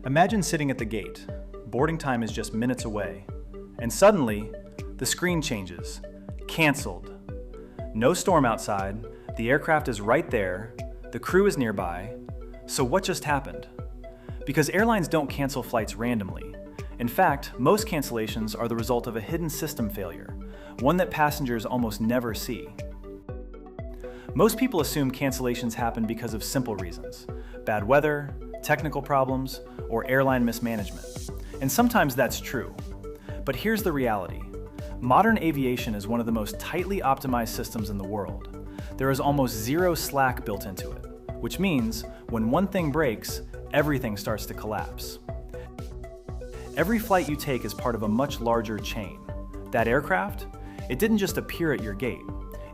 Imagine sitting at the gate. Boarding time is just minutes away. And suddenly, the screen changes. Canceled. No storm outside, the aircraft is right there, the crew is nearby. So what just happened? Because airlines don't cancel flights randomly. In fact, most cancellations are the result of a hidden system failure, one that passengers almost never see. Most people assume cancellations happen because of simple reasons: bad weather, technical problems, or airline mismanagement. And sometimes that's true. But here's the reality. Modern aviation is one of the most tightly optimized systems in the world. There is almost zero slack built into it, which means when one thing breaks, everything starts to collapse. Every flight you take is part of a much larger chain. That aircraft, it didn't just appear at your gate.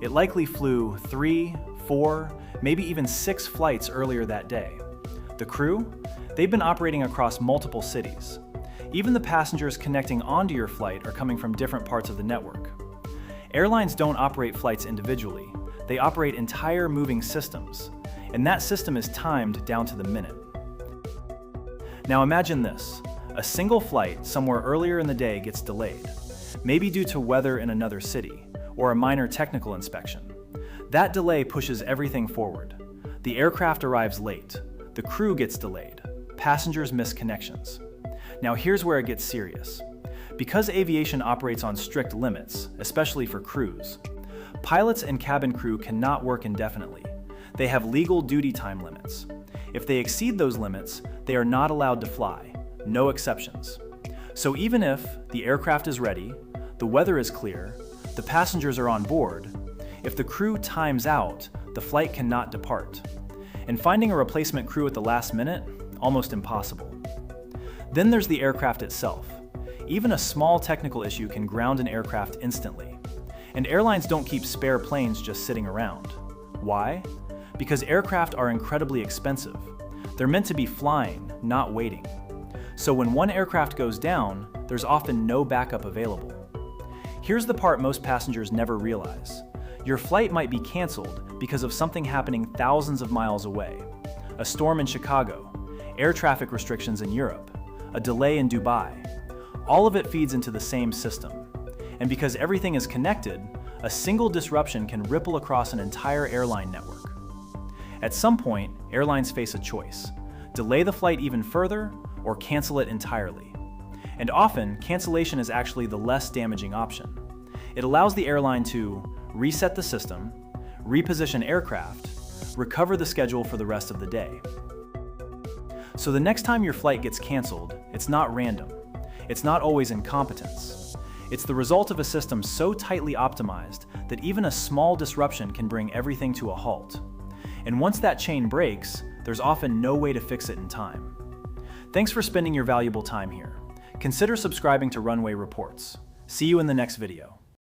It likely flew 3, 4, maybe even 6 flights earlier that day. The crew, they've been operating across multiple cities. Even the passengers connecting onto your flight are coming from different parts of the network. Airlines don't operate flights individually. They operate entire moving systems, and that system is timed down to the minute. Now imagine this. A single flight somewhere earlier in the day gets delayed, maybe due to weather in another city, or a minor technical inspection. That delay pushes everything forward. The aircraft arrives late. The crew gets delayed. Passengers miss connections. Now here's where it gets serious. Because aviation operates on strict limits, especially for crews, pilots and cabin crew cannot work indefinitely. They have legal duty time limits. If they exceed those limits, they are not allowed to fly. No exceptions. So even if the aircraft is ready, the weather is clear, the passengers are on board, if the crew times out, the flight cannot depart. And finding a replacement crew at the last minute, almost impossible. Then there's the aircraft itself. Even a small technical issue can ground an aircraft instantly. And airlines don't keep spare planes just sitting around. Why? Because aircraft are incredibly expensive. They're meant to be flying, not waiting. So when one aircraft goes down, there's often no backup available. Here's the part most passengers never realize. Your flight might be canceled because of something happening thousands of miles away. A storm in Chicago, air traffic restrictions in Europe, a delay in Dubai. All of it feeds into the same system. And because everything is connected, a single disruption can ripple across an entire airline network. At some point, airlines face a choice: delay the flight even further or cancel it entirely. And often, cancellation is actually the less damaging option. It allows the airline to reset the system, reposition aircraft, recover the schedule for the rest of the day. So the next time your flight gets canceled, it's not random. It's not always incompetence. It's the result of a system so tightly optimized that even a small disruption can bring everything to a halt. And once that chain breaks, there's often no way to fix it in time. Thanks for spending your valuable time here. Consider subscribing to Runway Reports. See you in the next video.